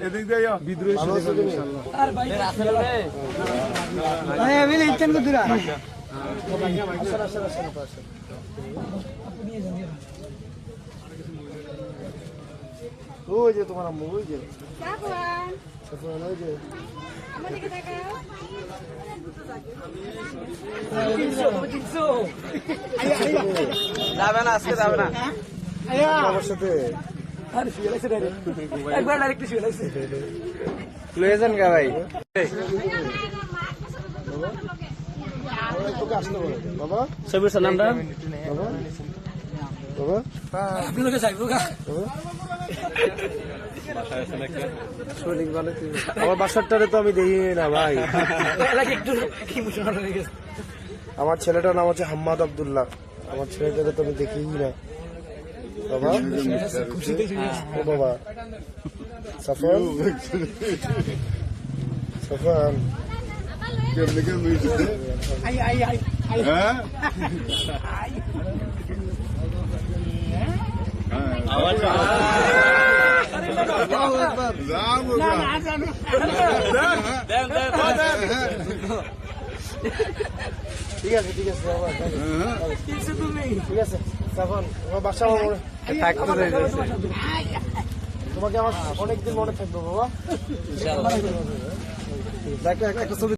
এদিক দিয়ে বিদ্রোহী ওই যে তোমার আম্মু ওই যে ওই যে যাবে না আজকে যাবে না আমার সাথে একবার ডাইরেক্ট লয়ে যান গা ভাই তোকে আসতে বলে বাবা সবির নামটা বাবা বাবা আপনাকে যাইবো গা শরীর ভালো আমার বাসারটারে তো আমি দেখি না ভাই একটু ইমোশনাল হয়ে গেছে আমার ছেলেটার নাম হচ্ছে হাম্মাদ আব্দুল্লাহ আমার ছেলেটাকে তো আমি দেখি না বাবা ও বাবা সাফান সাফান কেমনে কেমনে হ্যাঁ ঠিক আছে বাবা ঠিক আছে সাফান আমার বাসা আমার তোমাকে আমার অনেকদিন মনে থাকবে বাবা একটা ছবি